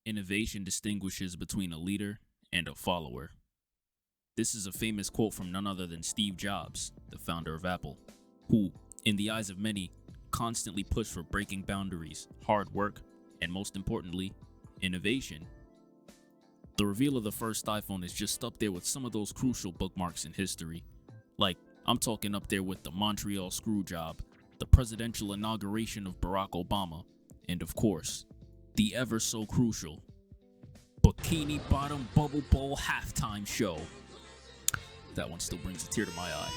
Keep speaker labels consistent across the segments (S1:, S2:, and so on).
S1: Innovation distinguishes between a leader and a follower. This is a famous quote from none other than Steve Jobs, the founder of Apple, who, in the eyes of many, constantly pushed for breaking boundaries, hard work, and most importantly, innovation. The reveal of the first iPhone is just up there with some of those crucial bookmarks in history. Like, I'm talking up there with the Montreal Screwjob, the presidential inauguration of Barack Obama, and of course, the ever so crucial Bikini Bottom Bubble Bowl halftime show. That one still brings a tear to my eye.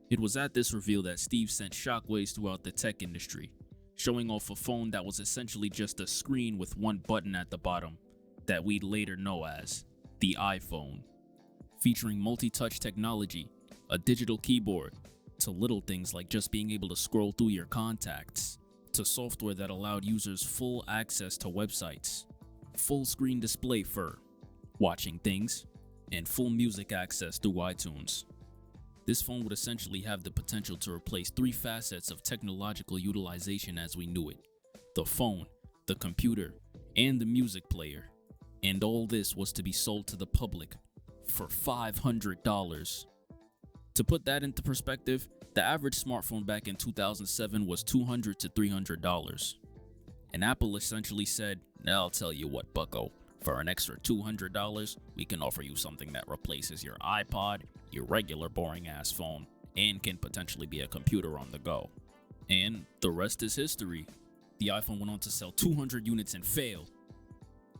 S1: It was at this reveal that Steve sent shockwaves throughout the tech industry, showing off a phone that was essentially just a screen with one button at the bottom that we'd later know as the iPhone, featuring multi-touch technology, a digital keyboard, to little things like just being able to scroll through your contacts, to software that allowed users full access to websites, full screen display for watching things, and full music access through iTunes. This phone would essentially have the potential to replace three facets of technological utilization as we knew it: the phone, the computer, and the music player. And all this was to be sold to the public for $500. To put that into perspective, the average smartphone back in 2007 was $200 to $300. And Apple essentially said, "I'll tell you what, bucko, for an extra $200, we can offer you something that replaces your iPod, your regular boring ass phone, and can potentially be a computer on the go." And the rest is history. The iPhone went on to sell 200 units and fail.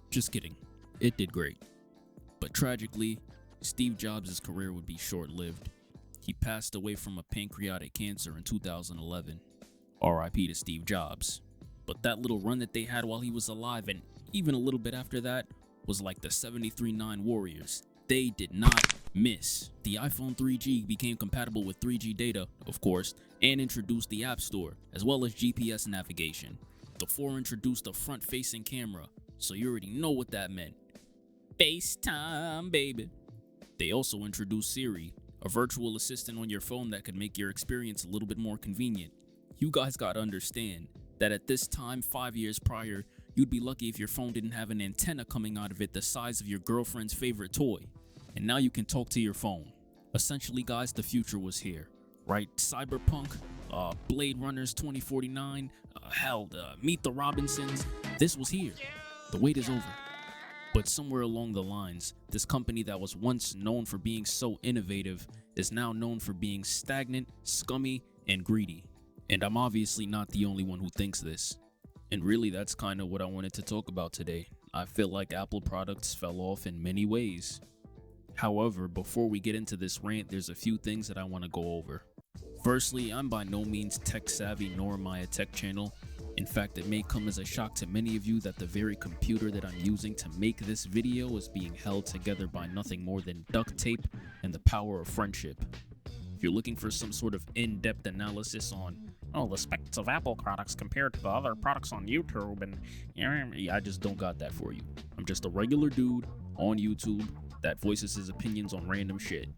S1: Just kidding, it did great. But tragically, Steve Jobs' career would be short-lived. He passed away from a pancreatic cancer in 2011. RIP to Steve Jobs. But that little run that they had while he was alive, and even a little bit after that, was like the 73-9 Warriors. They did not miss. The iPhone 3G became compatible with 3G data, of course, and introduced the App Store, as well as GPS navigation. The 4 introduced a front-facing camera, so you already know what that meant. FaceTime, baby. They also introduced Siri, a virtual assistant on your phone that could make your experience a little bit more convenient. You guys gotta understand that at this time, 5 years prior, you'd be lucky if your phone didn't have an antenna coming out of it the size of your girlfriend's favorite toy. And now you can talk to your phone. Essentially, guys, the future was here, right? Cyberpunk, Blade Runners 2049, Meet the Robinsons. This was here. The wait is over. But somewhere along the lines, this company that was once known for being so innovative is now known for being stagnant, scummy, and greedy. And I'm obviously not the only one who thinks this. And really, that's kind of what I wanted to talk about today. I feel like Apple products fell off in many ways. However, before we get into this rant, there's a few things that I want to go over. Firstly, I'm by no means tech savvy, nor am I a tech channel. In fact, it may come as a shock to many of you that the very computer that I'm using to make this video is being held together by nothing more than duct tape and the power of friendship. If you're looking for some sort of in-depth analysis on the specs of Apple products compared to the other products on YouTube, and I just don't got that for you. I'm just a regular dude on YouTube that voices his opinions on random shit.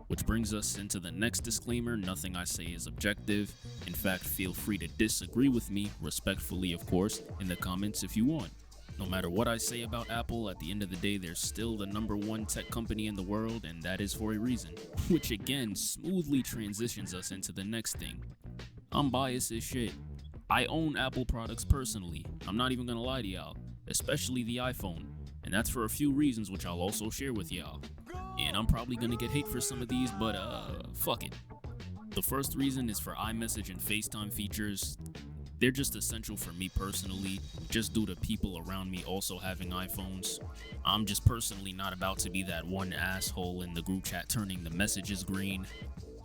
S1: Which brings us into the next disclaimer: nothing I say is objective. In fact, feel free to disagree with me, respectfully of course, in the comments if you want. No matter what I say about Apple, at the end of the day, they're still the #1 tech company in the world, and that is for a reason. Which again, smoothly transitions us into the next thing. I'm biased as shit. I own Apple products personally. I'm not even gonna lie to y'all, especially the iPhone. And that's for a few reasons, which I'll also share with y'all. And I'm probably gonna get hate for some of these, but fuck it. The first reason is for iMessage and FaceTime features. They're just essential for me personally, just due to people around me also having iPhones. I'm just personally not about to be that one asshole in the group chat turning the messages green.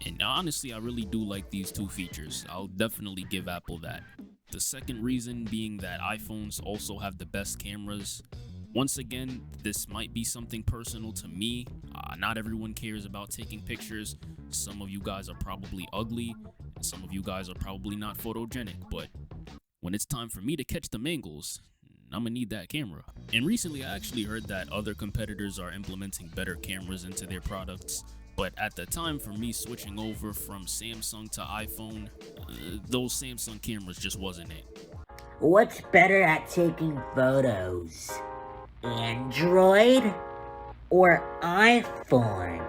S1: And honestly, I really do like these two features. I'll definitely give Apple that. The second reason being that iPhones also have the best cameras. Once again, this might be something personal to me. Not everyone cares about taking pictures. Some of you guys are probably ugly, and some of you guys are probably not photogenic, but when it's time for me to catch the angles, I'm gonna need that camera. And recently I actually heard that other competitors are implementing better cameras into their products, but at the time for me switching over from Samsung to iPhone, those Samsung cameras just wasn't it.
S2: What's better at taking photos? Android or iPhone?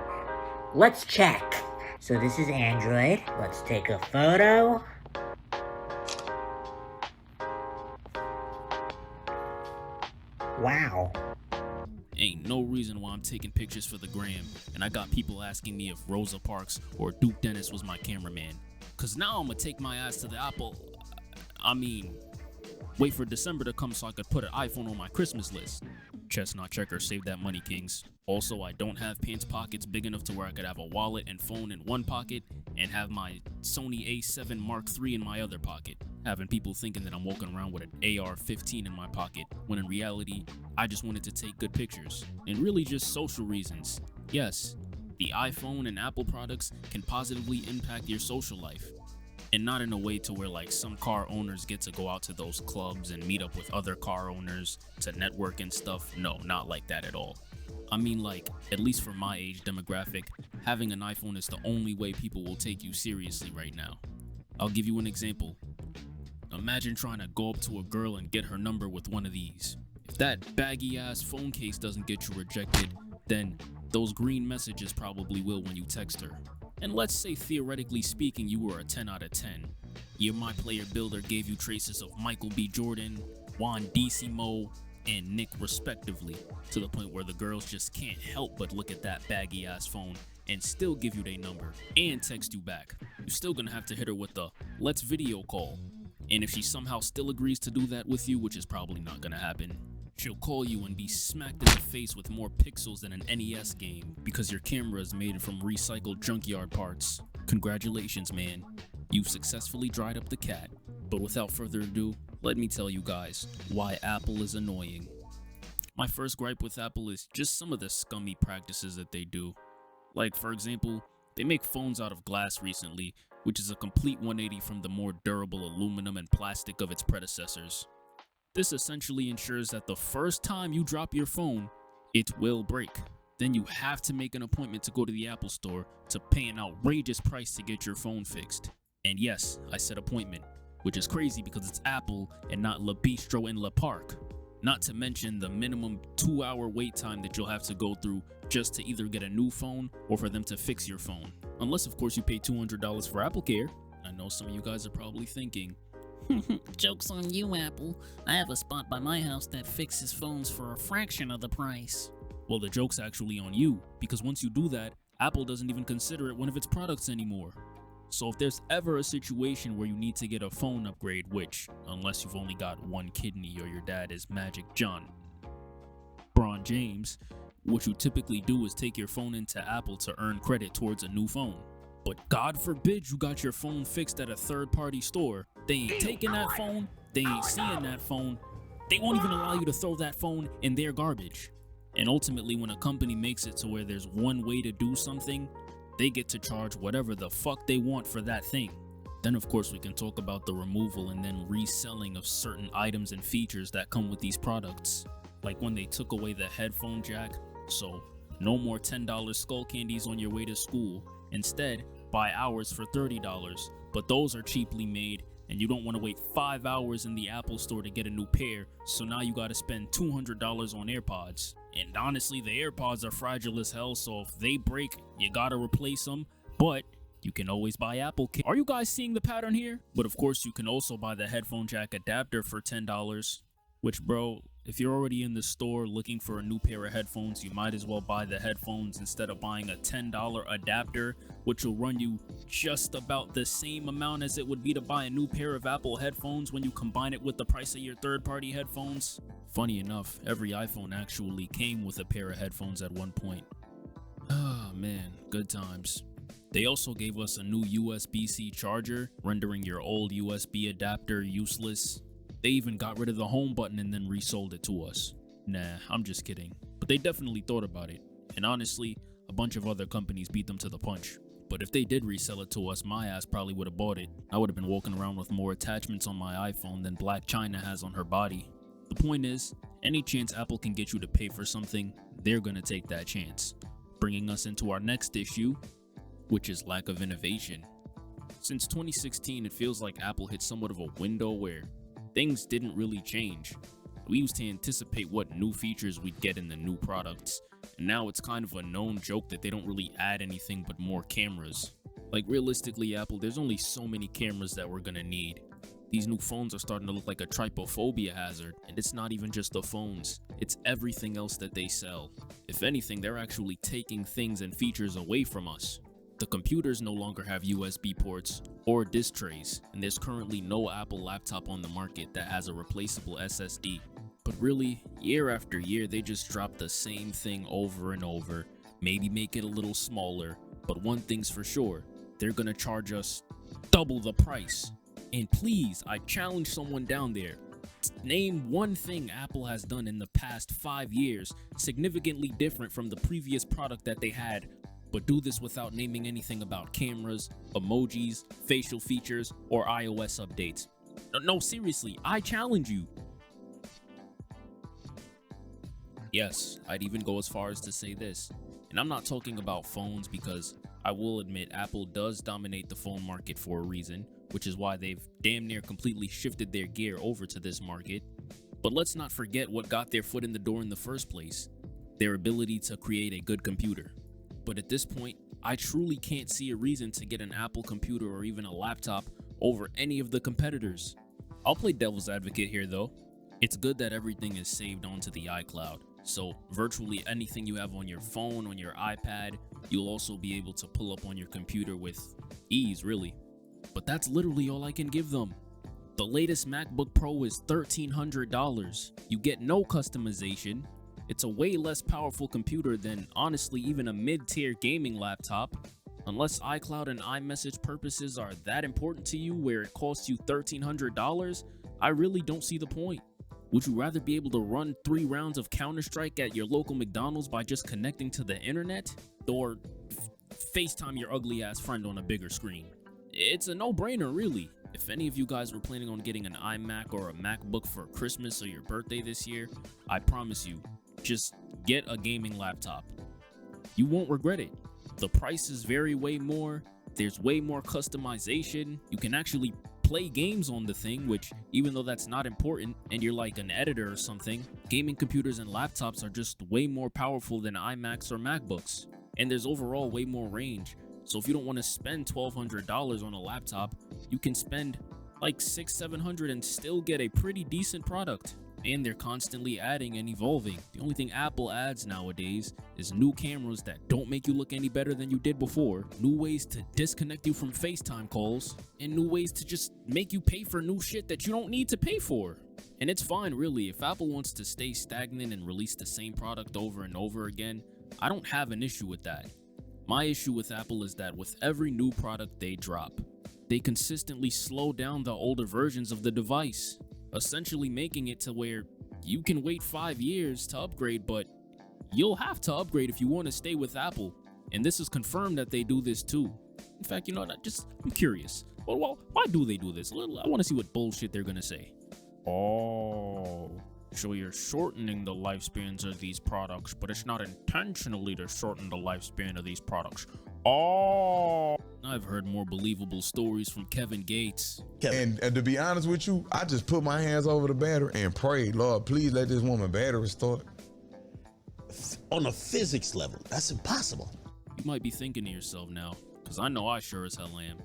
S2: Let's check. So this is Android. Let's take a photo. Wow.
S1: Ain't no reason why I'm taking pictures for the gram, and I got people asking me if Rosa Parks or Duke Dennis was my cameraman. Cause now I'm gonna take my ass to the Apple. Wait for December to come so I could put an iPhone on my Christmas list. Chestnut checker, save that money, kings. Also, I don't have pants pockets big enough to where I could have a wallet and phone in one pocket and have my Sony A7 Mark III in my other pocket. Having people thinking that I'm walking around with an AR-15 in my pocket, when in reality, I just wanted to take good pictures. And really just social reasons. Yes, the iPhone and Apple products can positively impact your social life. And not in a way to where like some car owners get to go out to those clubs and meet up with other car owners to network and stuff. No, not like that at all. I mean, like, at least for my age demographic, having an iPhone is the only way people will take you seriously right now. I'll give you an example. Imagine trying to go up to a girl and get her number with one of these. If that baggy ass phone case doesn't get you rejected, then those green messages probably will when you text her. And let's say theoretically speaking you were a 10 out of 10. Your My Player Builder gave you traces of Michael B. Jordan, Juan DeSimo, and Nick respectively, to the point where the girls just can't help but look at that baggy ass phone and still give you their number and text you back. You're still gonna have to hit her with the let's video call. And if she somehow still agrees to do that with you, which is probably not gonna happen, she'll call you and be smacked in the face with more pixels than an NES game because your camera is made from recycled junkyard parts. Congratulations, man. You've successfully dried up the cat. But without further ado, let me tell you guys why Apple is annoying. My first gripe with Apple is just some of the scummy practices that they do. Like, for example, they make phones out of glass recently, which is a complete 180 from the more durable aluminum and plastic of its predecessors. This essentially ensures that the first time you drop your phone, it will break. Then you have to make an appointment to go to the Apple store to pay an outrageous price to get your phone fixed. And yes, I said appointment, which is crazy because it's Apple and not Le Bistro in Le Parc. Not to mention the minimum 2-hour wait time that you'll have to go through just to either get a new phone or for them to fix your phone. Unless of course you pay $200 for Apple Care. I know some of you guys are probably thinking,
S3: Joke's on you, Apple. I have a spot by my house that fixes phones for a fraction of the price.
S1: well, the joke's actually on you, because once you do that, Apple doesn't even consider it one of its products anymore. So if there's ever a situation where you need to get a phone upgrade, which, unless you've only got one kidney or your dad is Magic John Bron James, what you typically do is take your phone into Apple to earn credit towards a new phone. But God forbid you got your phone fixed at a third-party store. They ain't taking that phone, they ain't seeing that phone, they won't even allow you to throw that phone in their garbage. And ultimately, when a company makes it to where there's one way to do something, they get to charge whatever the fuck they want for that thing. Then of course we can talk about the removal and then reselling of certain items and features that come with these products. Like when they took away the headphone jack, so no more $10 skull candies on your way to school. Instead, buy ours for $30, but those are cheaply made and you don't want to wait 5 hours in the Apple store to get a new pair, so now you gotta spend $200 on AirPods. And honestly, the AirPods are fragile as hell, so if they break, you gotta replace them, but you can always buy Apple Care. Are you guys seeing the pattern here? But of course, you can also buy the headphone jack adapter for $10, which, bro, if you're already in the store looking for a new pair of headphones, you might as well buy the headphones instead of buying a $10 adapter, which will run you just about the same amount as it would be to buy a new pair of Apple headphones when you combine it with the price of your third-party headphones. Funny enough, every iPhone actually came with a pair of headphones at one point. Ah, man, good times. They also gave us a new USB-C charger, rendering your old USB adapter useless. They even got rid of the home button and then resold it to us. Nah, I'm just kidding. But they definitely thought about it. And honestly, a bunch of other companies beat them to the punch. But if they did resell it to us, my ass probably would have bought it. I would have been walking around with more attachments on my iPhone than Black China has on her body. The point is, any chance Apple can get you to pay for something, they're gonna take that chance. Bringing us into our next issue, which is lack of innovation. Since 2016, it feels like Apple hit somewhat of a window where things didn't really change. We used to anticipate what new features we'd get in the new products, and now it's kind of a known joke that they don't really add anything but more cameras. Like realistically, Apple, there's only so many cameras that we're gonna need. These new phones are starting to look like a trypophobia hazard, and it's not even just the phones, it's everything else that they sell. If anything, they're actually taking things and features away from us. The computers no longer have USB ports or disk trays, and there's currently no Apple laptop on the market that has a replaceable SSD. But really, year after year, they just drop the same thing over and over, maybe make it a little smaller, but one thing's for sure, they're gonna charge us double the price. And please, I challenge someone down there, name one thing Apple has done in the past 5 years significantly different from the previous product that they had, but do this without naming anything about cameras, emojis, facial features, or iOS updates. No, seriously, I challenge you. Yes, I'd even go as far as to say this, and I'm not talking about phones because I will admit Apple does dominate the phone market for a reason, which is why they've damn near completely shifted their gear over to this market. But let's not forget what got their foot in the door in the first place, their ability to create a good computer. But at this point, I truly can't see a reason to get an Apple computer or even a laptop over any of the competitors. I'll play devil's advocate here though. It's good that everything is saved onto the iCloud, so virtually anything you have on your phone, on your iPad, you'll also be able to pull up on your computer with ease, really. But that's literally all I can give them. The latest MacBook Pro is $1,300. You get no customization. It's a way less powerful computer than, honestly, even a mid-tier gaming laptop. Unless iCloud and iMessage purposes are that important to you where it costs you $1,300, I really don't see the point. Would you rather be able to run 3 rounds of Counter-Strike at your local McDonald's by just connecting to the internet? Or FaceTime your ugly ass friend on a bigger screen? It's a no-brainer, really. If any of you guys were planning on getting an iMac or a MacBook for Christmas or your birthday this year, I promise you, just get a gaming laptop. You won't regret it. The prices vary way more, there's way more customization, you can actually play games on the thing, which even though that's not important and you're like an editor or something, gaming computers and laptops are just way more powerful than iMacs or MacBooks. And there's overall way more range. So if you don't want to spend $1,200 on a laptop, you can spend like $600-700 and still get a pretty decent product. And they're constantly adding and evolving. The only thing Apple adds nowadays is new cameras that don't make you look any better than you did before, new ways to disconnect you from FaceTime calls, and new ways to just make you pay for new shit that you don't need to pay for. And it's fine, really. If Apple wants to stay stagnant and release the same product over and over again, I don't have an issue with that. My issue with Apple is that with every new product they drop, they consistently slow down the older versions of the device, essentially making it to where you can wait 5 years to upgrade, but you'll have to upgrade if you want to stay with Apple. And this is confirmed that they do this too. In fact, you know, I'm curious. Well, why do they do this? I want to see what bullshit they're gonna say. Oh, so you're shortening the lifespans of these products, but it's not intentionally to shorten the lifespan of these products. Oh, I've heard more believable stories from Kevin Gates.
S4: And to be honest with you, I just put my hands over the battery and prayed, Lord, please let this woman battery start.
S5: On a physics level, that's impossible.
S1: You might be thinking to yourself now, because I know I sure as hell am.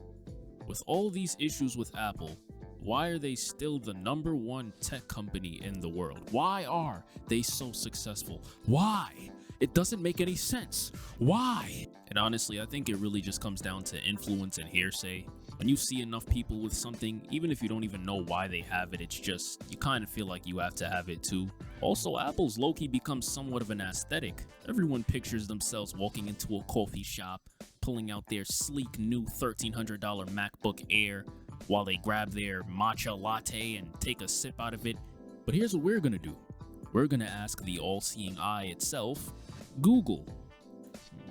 S1: With all these issues with Apple, why are they still the #1 tech company in the world? Why are they so successful? Why? It doesn't make any sense. Why? And honestly, I think it really just comes down to influence and hearsay. When you see enough people with something, even if you don't even know why they have it, it's just, you kind of feel like you have to have it too. Also, Apple's low-key becomes somewhat of an aesthetic. Everyone pictures themselves walking into a coffee shop, pulling out their sleek new $1,300 MacBook Air, while they grab their matcha latte and take a sip out of it. But here's what we're gonna do. We're gonna ask the all-seeing eye itself, Google.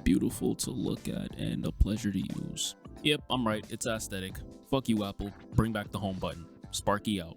S1: Beautiful to look at and a pleasure to use. Yep, I'm right, it's aesthetic. Fuck you, Apple. Bring back the home button. Sparky out.